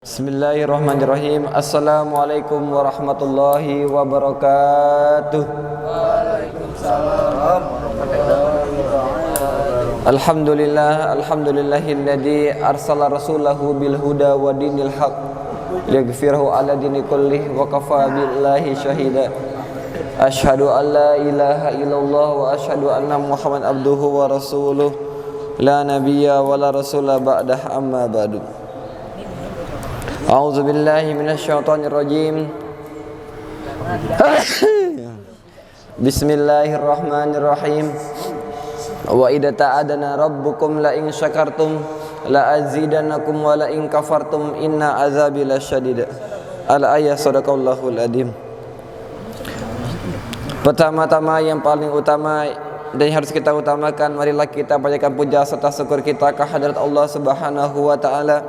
Bismillahirrahmanirrahim. Assalamualaikum warahmatullahi wabarakatuh. Waalaikumsalam warahmatullahi wabarakatuh. Alhamdulillahilladzi arsala rasulahu bil huda wa dinil haq liyaghfirahu ala dini kullih wa kafa billahi syahida. Asyhadu an la ilaha illallah wa asyhadu anna Muhammad abduhu wa rasuluh la nabiyya wa la rasula ba'dah amma ba'du. A'udzu billahi minasyaitonir rajim. Bismillahirrahmanirrahim. Wa idza ta'adana rabbukum la in syakartum la azidannakum wa la in kafartum inna azabi lasyadid. Al-ayah sadaqallahul adzim. Pertama-tama yang paling utama dan yang harus kita utamakan, marilah kita panjatkan puja serta syukur kita kehadirat Allah Subhanahu wa taala,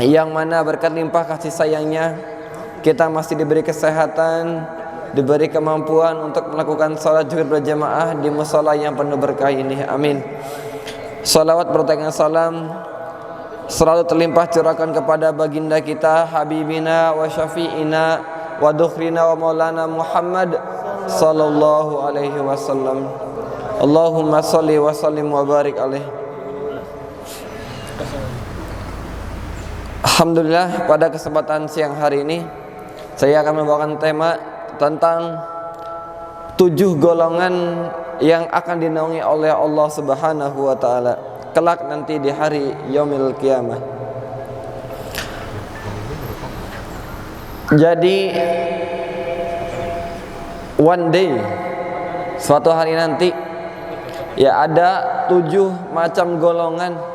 yang mana berkat limpah kasih sayangnya kita masih diberi kesehatan, diberi kemampuan untuk melakukan salat zuhur berjamaah di musala yang penuh berkah ini. Amin. Salawat bertanya salam selalu terlimpah curahkan kepada baginda kita, habibina wa syafi'ina wa dukhrina wa maulana Muhammad sallallahu alaihi wasallam. Allahumma sholli wa sallim wa barik alaihi. Alhamdulillah, pada kesempatan siang hari ini saya akan membawakan tema tentang 7 golongan yang akan dinaungi oleh Allah Subhanahu wa taala kelak nanti di hari yaumil qiyamah. Jadi one day, suatu hari nanti, ya ada 7 macam golongan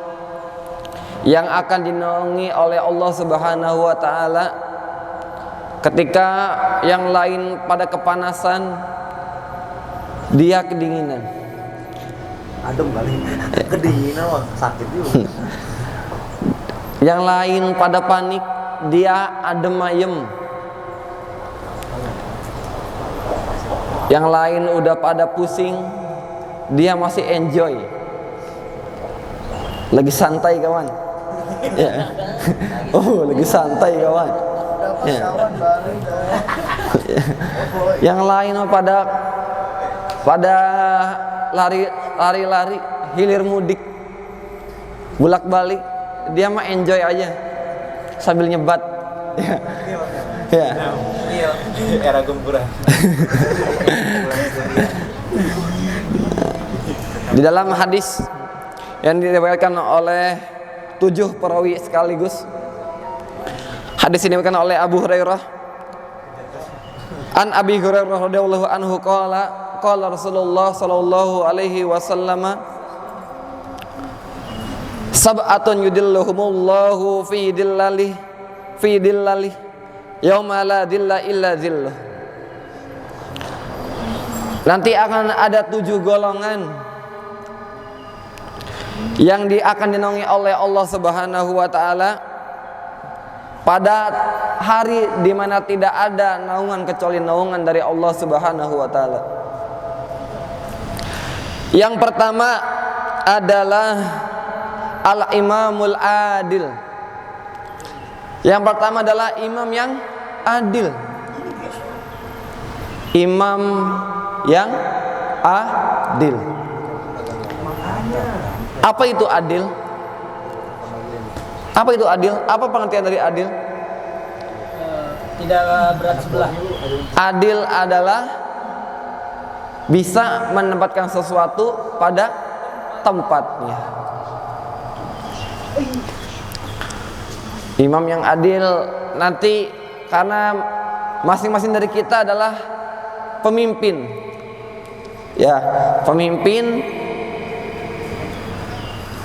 yang akan dinaungi oleh Allah Subhanahu wa taala ketika yang lain pada kepanasan, dia kedinginan. Adem kali. Kedinginan wah, sakit juga. Yang lain pada panik, dia adem ayem. Yang lain udah pada pusing, dia masih enjoy. Lagi santai kawan. Ya. Oh, lagi santai kawan. Ya. Yang lain pada lari hilir mudik, bolak-balik, dia mah enjoy aja sambil nyebat. Ya. Ya. Era gempuran. Di dalam hadis yang diriwayatkan oleh 7 perawi sekaligus, hadis ini diriwayatkan oleh Abu Hurairah. An Abi Hurairah radhiyallahu anhu qala Rasulullah sallallahu alaihi wasallam, sab'atun yudilluhumullahu fi dillalihi yauma la dilla illa dhilluh. Nanti akan ada 7 golongan yang akan dinaungi oleh Allah Subhanahu wa taala pada hari di mana tidak ada naungan kecuali naungan dari Allah Subhanahu wa taala. Yang pertama adalah al-imamul adil. Yang pertama adalah imam yang adil. Imam yang adil. Apa itu adil? Apa itu adil? Apa pengertian dari adil? Tidak berat sebelah. Adil adalah bisa menempatkan sesuatu pada tempatnya. Imam yang adil nanti, karena masing-masing dari kita adalah pemimpin. Ya, pemimpin,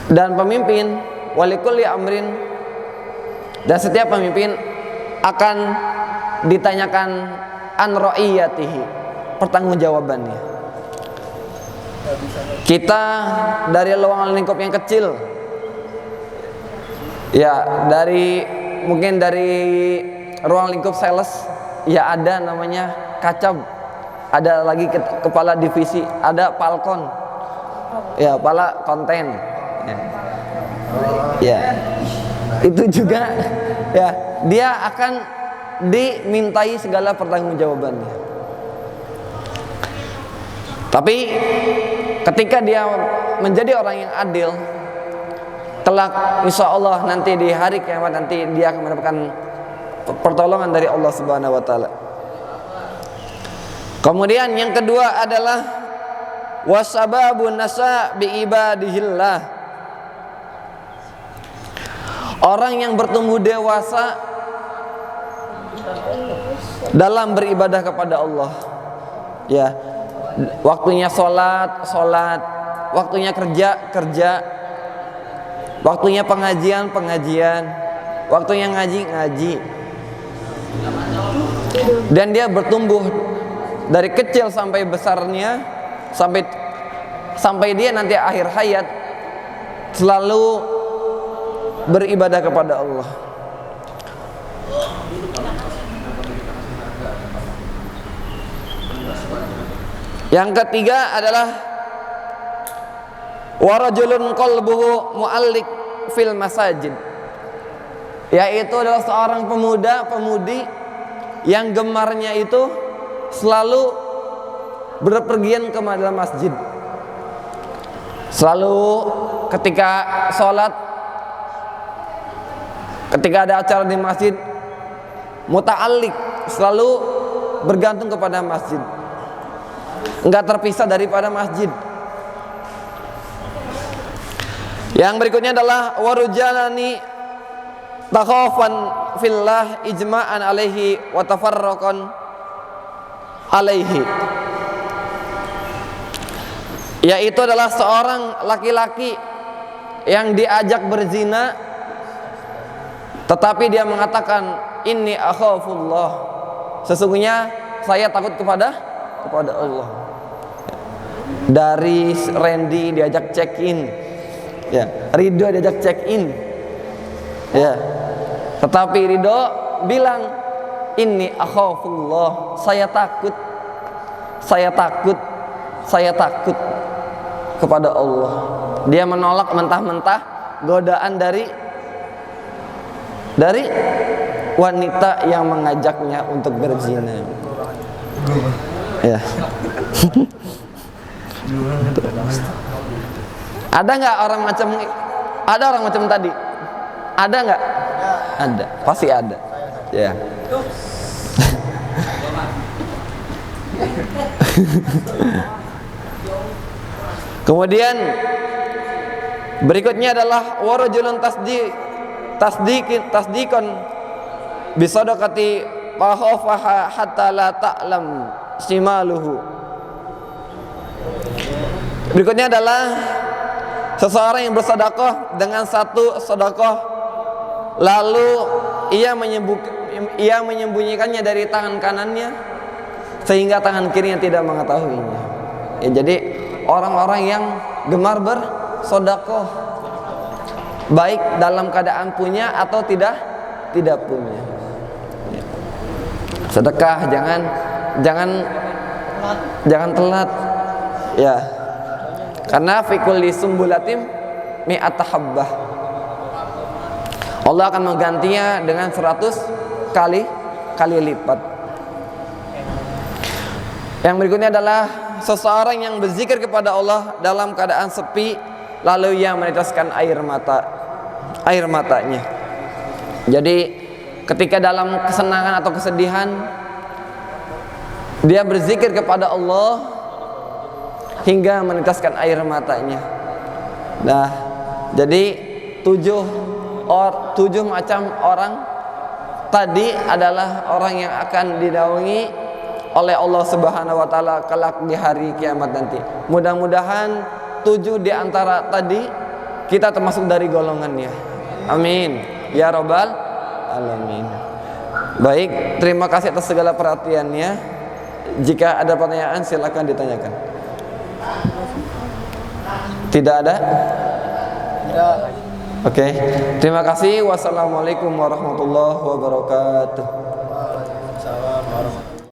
dan pemimpin walikulli amrin, dan setiap pemimpin akan ditanyakan an ra'iyatihi, pertanggungjawabannya. Kita dari ruang lingkup yang kecil, ya mungkin dari ruang lingkup sales, ya ada namanya kacab, ada lagi kepala divisi, ada palkon, ya kepala konten. Ya. itu juga ya dia akan dimintai segala pertanggungjawabannya. Tapi ketika dia menjadi orang yang adil, kelak insya Allah nanti di hari kiamat nanti dia akan mendapatkan pertolongan dari Allah Subhanahu wa taala. Kemudian yang kedua adalah wasababun nasa bi ibadihillah. Orang yang bertumbuh dewasa dalam beribadah kepada Allah. Ya, waktunya sholat, waktunya kerja, waktunya pengajian, waktunya ngaji. Dan dia bertumbuh dari kecil sampai besarnya, sampai dia nanti akhir hayat selalu beribadah kepada Allah. Yang ketiga adalah warajulun qalbuhu mu'allik fil masajid, yaitu adalah seorang pemuda-pemudi yang gemarnya itu selalu berpergian ke dalam masjid. Selalu ketika sholat, ketika ada acara di masjid, muta'allik, selalu bergantung kepada masjid, enggak terpisah daripada masjid. Yang berikutnya adalah warujalani takhafan fillah ijma'an alaihi wa tafarraqan alaihi, yaitu adalah seorang laki-laki yang diajak berzina tetapi dia mengatakan inni akhafullah, sesungguhnya saya takut kepada Allah. Dari Randy diajak check in, ya, Ridho diajak check in, ya, tetapi Ridho bilang inni akhafullah, saya takut kepada Allah. Dia menolak mentah-mentah godaan dari wanita yang mengajaknya untuk berzina. Ya. Ada nggak orang macam tadi? Ada nggak? Ada, pasti ada. Ya. Kemudian berikutnya adalah warajulun tasdikon bisadaqati fahafaha hatta la ta'lam shimaluhu. Berikutnya adalah seseorang yang bersedekah dengan satu sedekah lalu ia menyembunyikannya dari tangan kanannya sehingga tangan kirinya tidak mengetahuinya. Ya, jadi orang-orang yang gemar bersedekah baik dalam keadaan punya atau tidak punya. Ya. Sedekah jangan telat. Ya. Karena fi kulli sumbulatin mi'ata habbah. Allah akan menggantinya dengan 100 kali lipat. Yang berikutnya adalah seseorang yang berzikir kepada Allah dalam keadaan sepi lalu ia meneteskan air matanya. Jadi ketika dalam kesenangan atau kesedihan dia berzikir kepada Allah hingga meneteskan air matanya. Nah, jadi 7 macam orang tadi adalah orang yang akan dinaungi oleh Allah Subhanahu wa taala kelak di hari kiamat nanti. Mudah-mudahan 7 di antara tadi kita termasuk dari golongannya. Amin ya rabbal alamin. Baik, terima kasih atas segala perhatiannya. Jika ada pertanyaan silakan ditanyakan. Tidak ada? Tidak. Oke. Terima kasih. Wassalamualaikum warahmatullahi wabarakatuh.